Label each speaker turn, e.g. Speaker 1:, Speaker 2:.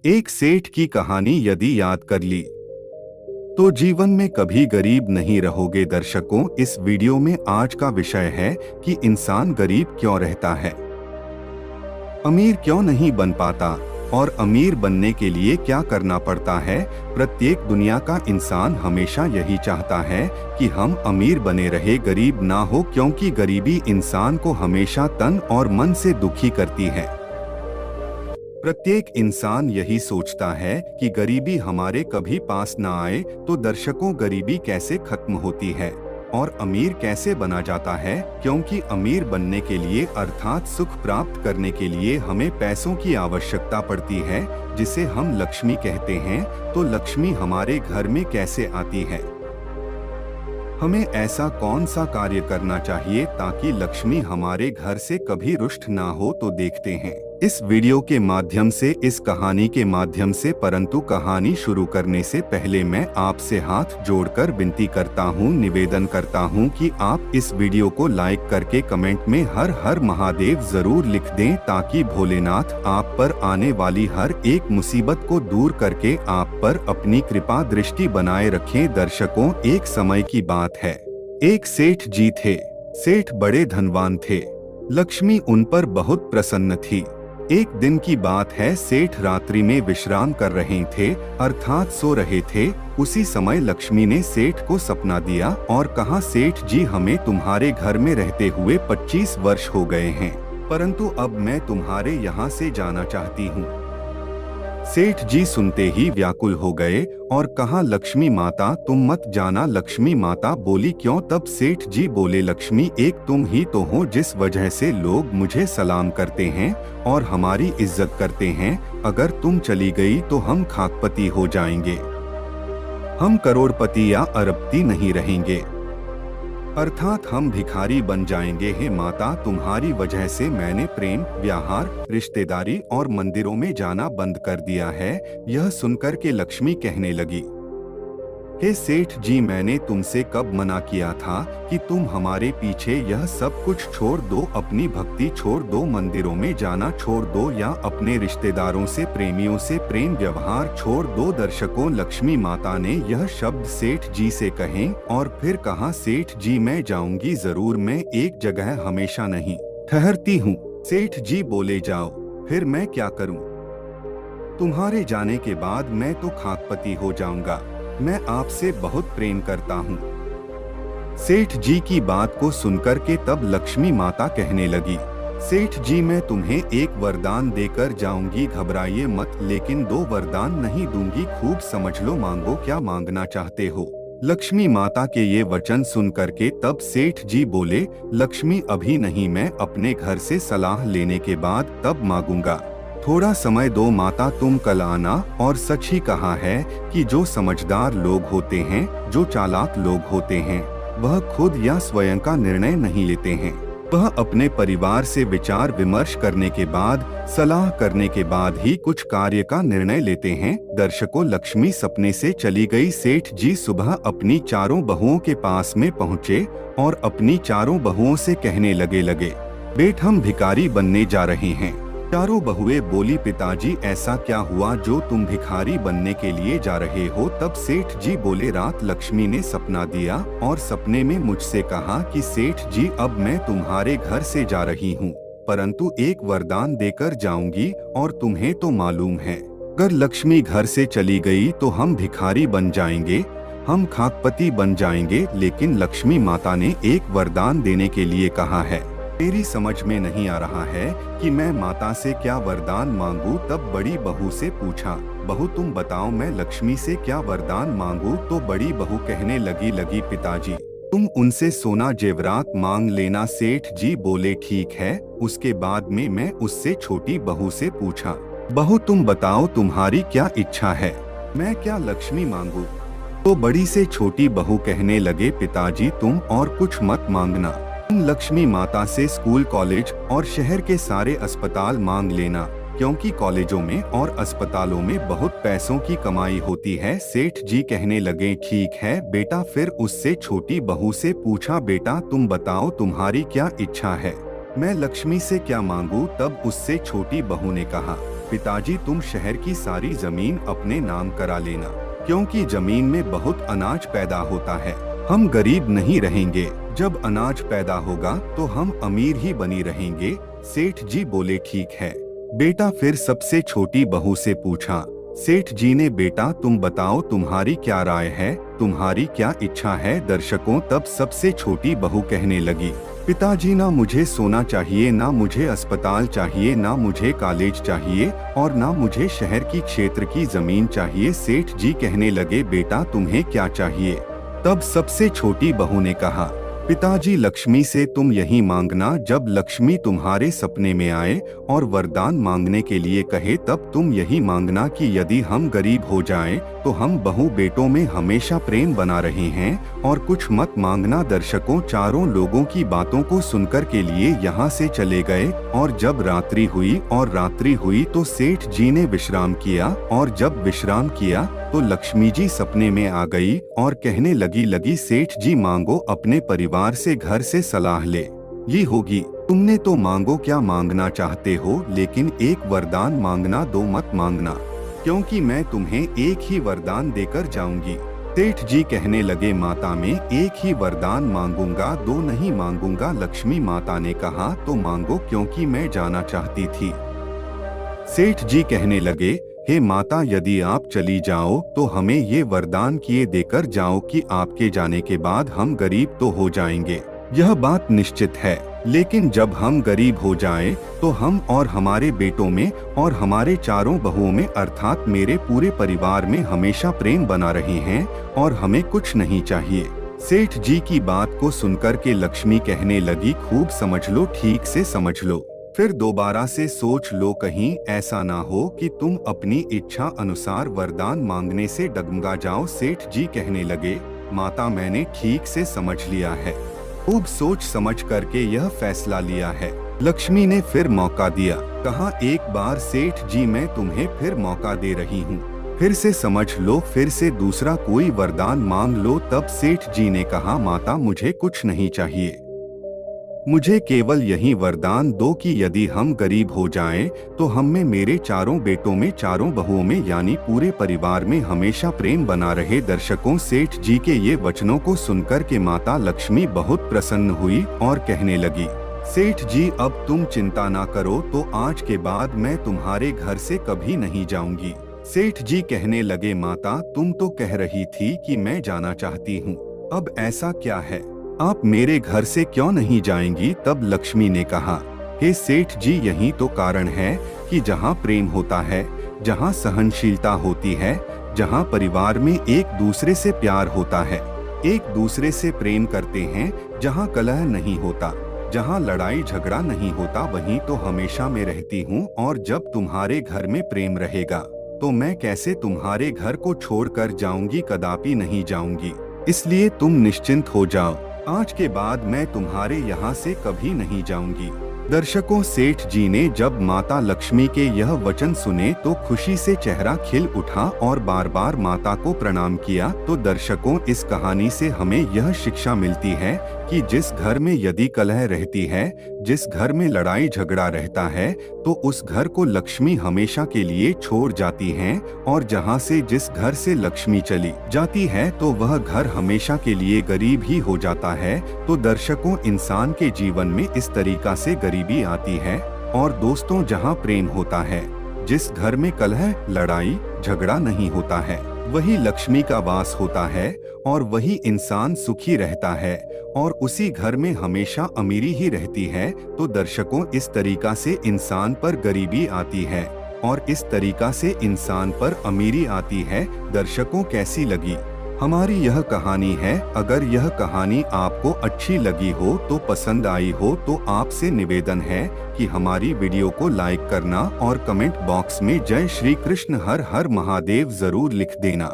Speaker 1: एक सेठ की कहानी यदि याद कर ली तो जीवन में कभी गरीब नहीं रहोगे। दर्शकों, इस वीडियो में आज का विषय है कि इंसान गरीब क्यों रहता है, अमीर क्यों नहीं बन पाता और अमीर बनने के लिए क्या करना पड़ता है। प्रत्येक दुनिया का इंसान हमेशा यही चाहता है कि हम अमीर बने रहे, गरीब ना हो, क्योंकि गरीबी इंसान को हमेशा तन और मन से दुखी करती है। प्रत्येक इंसान यही सोचता है कि गरीबी हमारे कभी पास ना आए। तो दर्शकों, गरीबी कैसे खत्म होती है और अमीर कैसे बना जाता है, क्योंकि अमीर बनने के लिए अर्थात सुख प्राप्त करने के लिए हमें पैसों की आवश्यकता पड़ती है, जिसे हम लक्ष्मी कहते हैं। तो लक्ष्मी हमारे घर में कैसे आती है, हमें ऐसा कौन सा कार्य करना चाहिए ताकि लक्ष्मी हमारे घर से कभी रुष्ट ना हो, तो देखते हैं इस वीडियो के माध्यम से, इस कहानी के माध्यम से। परंतु कहानी शुरू करने से पहले मैं आपसे हाथ जोड़कर विनती करता हूं, निवेदन करता हूं कि आप इस वीडियो को लाइक करके कमेंट में हर हर महादेव जरूर लिख दें, ताकि भोलेनाथ आप पर आने वाली हर एक मुसीबत को दूर करके आप पर अपनी कृपा दृष्टि बनाए रखें। दर्शकों, एक समय की बात है, एक सेठ जी थे। सेठ बड़े धनवान थे, लक्ष्मी उन पर बहुत प्रसन्न थी। एक दिन की बात है, सेठ रात्रि में विश्राम कर रहे थे, अर्थात सो रहे थे। उसी समय लक्ष्मी ने सेठ को सपना दिया और कहा, सेठ जी, हमें तुम्हारे घर में रहते हुए 25 वर्ष हो गए हैं, परंतु अब मैं तुम्हारे यहाँ से जाना चाहती हूँ। सेठ जी सुनते ही व्याकुल हो गए और कहा, लक्ष्मी माता, तुम मत जाना। लक्ष्मी माता बोली, क्यों? तब सेठ जी बोले, लक्ष्मी, एक तुम ही तो हो जिस वजह से लोग मुझे सलाम करते हैं और हमारी इज्जत करते हैं। अगर तुम चली गई तो हम खाकपति हो जाएंगे, हम करोड़पति या अरबपति नहीं रहेंगे, अर्थात हम भिखारी बन जाएंगे। हे माता, तुम्हारी वजह से मैंने प्रेम, व्यवहार, रिश्तेदारी और मंदिरों में जाना बंद कर दिया है। यह सुनकर के लक्ष्मी कहने लगी, हे सेठ जी, मैंने तुमसे कब मना किया था कि तुम हमारे पीछे यह सब कुछ छोड़ दो, अपनी भक्ति छोड़ दो, मंदिरों में जाना छोड़ दो या अपने रिश्तेदारों से, प्रेमियों से प्रेम व्यवहार छोड़ दो। दर्शकों, लक्ष्मी माता ने यह शब्द सेठ जी से कहे और फिर कहा, सेठ जी, मैं जाऊंगी जरूर, मैं एक जगह हमेशा नहीं ठहरती हूँ। सेठ जी बोले, जाओ, फिर मैं क्या करूँ? तुम्हारे जाने के बाद मैं तो खाकपति हो जाऊंगा, मैं आपसे बहुत प्रेम करता हूँ। सेठ जी की बात को सुनकर के तब लक्ष्मी माता कहने लगी, सेठ जी, मैं तुम्हें एक वरदान देकर जाऊंगी, घबराइए मत, लेकिन 2 वरदान नहीं दूंगी, खूब समझ लो, मांगो, क्या मांगना चाहते हो। लक्ष्मी माता के ये वचन सुनकर के तब सेठ जी बोले, लक्ष्मी, अभी नहीं, मैं अपने घर से सलाह लेने के बाद तब मांगूंगा, थोड़ा समय दो माता, तुम कल आना। और सच ही कहा है कि जो समझदार लोग होते हैं, जो चालाक लोग होते हैं, वह खुद या स्वयं का निर्णय नहीं लेते हैं, वह अपने परिवार से विचार विमर्श करने के बाद, सलाह करने के बाद ही कुछ कार्य का निर्णय लेते हैं। दर्शकों, लक्ष्मी सपने से चली गई। सेठ जी सुबह अपनी चारों बहुओं के पास में पहुँचे और अपनी चारों बहुओं से कहने लगे, बेट, हम भिखारी बनने जा रहे हैं। चारों बहुएं बोली, पिताजी, ऐसा क्या हुआ जो तुम भिखारी बनने के लिए जा रहे हो? तब सेठ जी बोले, रात लक्ष्मी ने सपना दिया और सपने में मुझसे कहा कि सेठ जी, अब मैं तुम्हारे घर से जा रही हूँ, परंतु एक वरदान देकर जाऊंगी, और तुम्हें तो मालूम है, अगर लक्ष्मी घर से चली गई तो हम भिखारी बन जाएंगे, हम खाकपति बन जाएंगे। लेकिन लक्ष्मी माता ने एक वरदान देने के लिए कहा है, मेरी समझ में नहीं आ रहा है कि मैं माता से क्या वरदान मांगूं। तब बड़ी बहू से पूछा, बहू, तुम बताओ, मैं लक्ष्मी से क्या वरदान मांगूं? तो बड़ी बहू कहने लगी, पिताजी, तुम उनसे सोना जेवरात मांग लेना। सेठ जी बोले, ठीक है। उसके बाद में मैं उससे छोटी बहू से पूछा, बहू, तुम बताओ, तुम्हारी क्या इच्छा है, मैं क्या लक्ष्मी मांगूं? तो बड़ी से छोटी बहू कहने लगे, पिताजी, तुम और कुछ मत मांगना, तुम लक्ष्मी माता से स्कूल, कॉलेज और शहर के सारे अस्पताल मांग लेना, क्योंकि कॉलेजों में और अस्पतालों में बहुत पैसों की कमाई होती है। सेठ जी कहने लगे, ठीक है बेटा। फिर उससे छोटी बहू से पूछा, बेटा, तुम बताओ, तुम्हारी क्या इच्छा है, मैं लक्ष्मी से क्या मांगूं? तब उससे छोटी बहू ने कहा, पिताजी तुम शहर की सारी जमीन अपने नाम करा लेना, क्योंकि जमीन में बहुत अनाज पैदा होता है। हम गरीब नहीं रहेंगे। जब अनाज पैदा होगा तो हम अमीर ही बनी रहेंगे। सेठ जी बोले ठीक है। बेटा फिर सबसे छोटी बहू से पूछा। सेठ जी ने बेटा तुम बताओ तुम्हारी क्या राय है, तुम्हारी क्या इच्छा है। दर्शकों तब सबसे छोटी बहू कहने लगी, पिताजी ना मुझे सोना चाहिए, ना मुझे अस्पताल चाहिए, ना मुझे कॉलेज चाहिए और ना मुझे शहर की क्षेत्र की जमीन चाहिए। सेठ जी कहने लगे बेटा तुम्हें क्या चाहिए। तब सबसे छोटी बहू ने कहा, पिताजी लक्ष्मी से तुम यही मांगना। जब लक्ष्मी तुम्हारे सपने में आए और वरदान मांगने के लिए कहे तब तुम यही मांगना कि यदि हम गरीब हो जाएं तो हम बहू बेटों में हमेशा प्रेम बना रहे हैं और कुछ मत मांगना। दर्शकों चारों लोगों की बातों को सुनकर के लिए यहाँ से चले गए और जब रात्रि हुई तो सेठ जी ने विश्राम किया और जब विश्राम किया तो लक्ष्मी जी सपने में आ गई और कहने लगी सेठ जी मांगो, अपने परिवार से घर से सलाह ले ली होगी। तुमने तो मांगो क्या मांगना चाहते हो, लेकिन एक वरदान मांगना, दो मत मांगना, क्योंकि मैं तुम्हें एक ही वरदान देकर जाऊंगी। सेठ जी कहने लगे माता मैं एक ही वरदान मांगूंगा, दो नहीं मांगूंगा। लक्ष्मी माता ने कहा तो मांगो, क्योंकि मैं जाना चाहती थी। सेठ जी कहने लगे हे माता यदि आप चली जाओ तो हमें ये वरदान किए देकर जाओ कि आपके जाने के बाद हम गरीब तो हो जाएंगे, यह बात निश्चित है, लेकिन जब हम गरीब हो जाएं तो हम और हमारे बेटों में और हमारे चारों बहुओं में अर्थात मेरे पूरे परिवार में हमेशा प्रेम बना रहे हैं और हमें कुछ नहीं चाहिए। सेठ जी की बात को सुनकर के लक्ष्मी कहने लगी खूब समझ लो, ठीक से समझ लो, फिर दोबारा से सोच लो, कहीं ऐसा ना हो कि तुम अपनी इच्छा अनुसार वरदान मांगने से डगमगा जाओ। सेठ जी कहने लगे माता मैंने ठीक से समझ लिया है, खूब सोच समझ करके यह फैसला लिया है। लक्ष्मी ने फिर मौका दिया, कहा एक बार सेठ जी मैं तुम्हें फिर मौका दे रही हूँ, फिर से समझ लो, फिर से दूसरा कोई वरदान मांग लो। तब सेठ जी ने कहा माता मुझे कुछ नहीं चाहिए, मुझे केवल यही वरदान दो कि यदि हम गरीब हो जाएं तो हम में मेरे चारों बेटों में चारों बहुओं में यानी पूरे परिवार में हमेशा प्रेम बना रहे। दर्शकों सेठ जी के ये वचनों को सुनकर के माता लक्ष्मी बहुत प्रसन्न हुई और कहने लगी सेठ जी अब तुम चिंता ना करो, तो आज के बाद मैं तुम्हारे घर से कभी नहीं जाऊंगी। सेठ जी कहने लगे माता तुम तो कह रही थी कि मैं जाना चाहती हूँ, अब ऐसा क्या है, आप मेरे घर से क्यों नहीं जाएंगी। तब लक्ष्मी ने कहा हे सेठ जी यही तो कारण है कि जहाँ प्रेम होता है, जहाँ सहनशीलता होती है, जहाँ परिवार में एक दूसरे से प्यार होता है, एक दूसरे से प्रेम करते हैं, जहाँ कलह नहीं होता, जहाँ लड़ाई झगड़ा नहीं होता, वहीं तो हमेशा मैं रहती हूँ। और जब तुम्हारे घर में प्रेम रहेगा तो मैं कैसे तुम्हारे घर को छोड़कर जाऊंगी, कदापि नहीं जाऊंगी, इसलिए तुम निश्चिंत हो जाओ, आज के बाद मैं तुम्हारे यहाँ से कभी नहीं जाऊंगी। दर्शकों सेठ जी ने जब माता लक्ष्मी के यह वचन सुने तो खुशी से चेहरा खिल उठा और बार बार माता को प्रणाम किया। तो दर्शकों इस कहानी से हमें यह शिक्षा मिलती है कि जिस घर में यदि कलह रहती है, जिस घर में लड़ाई झगड़ा रहता है, तो उस घर को लक्ष्मी हमेशा के लिए छोड़ जाती हैं और जहां से जिस घर से लक्ष्मी चली जाती है तो वह घर हमेशा के लिए गरीब ही हो जाता है। तो दर्शकों इंसान के जीवन में इस तरीका से गरीबी आती है और दोस्तों जहां प्रेम होता है, जिस घर में कलह लड़ाई झगड़ा नहीं होता है, वही लक्ष्मी का वास होता है और वही इंसान सुखी रहता है और उसी घर में हमेशा अमीरी ही रहती है। तो दर्शकों इस तरीका से इंसान पर गरीबी आती है और इस तरीका से इंसान पर अमीरी आती है। दर्शकों कैसी लगी हमारी यह कहानी है? अगर यह कहानी आपको अच्छी लगी हो तो पसंद आई हो तो आपसे निवेदन है कि हमारी वीडियो को लाइक करना और कमेंट बॉक्स में जय श्री कृष्ण हर हर महादेव जरूर लिख देना।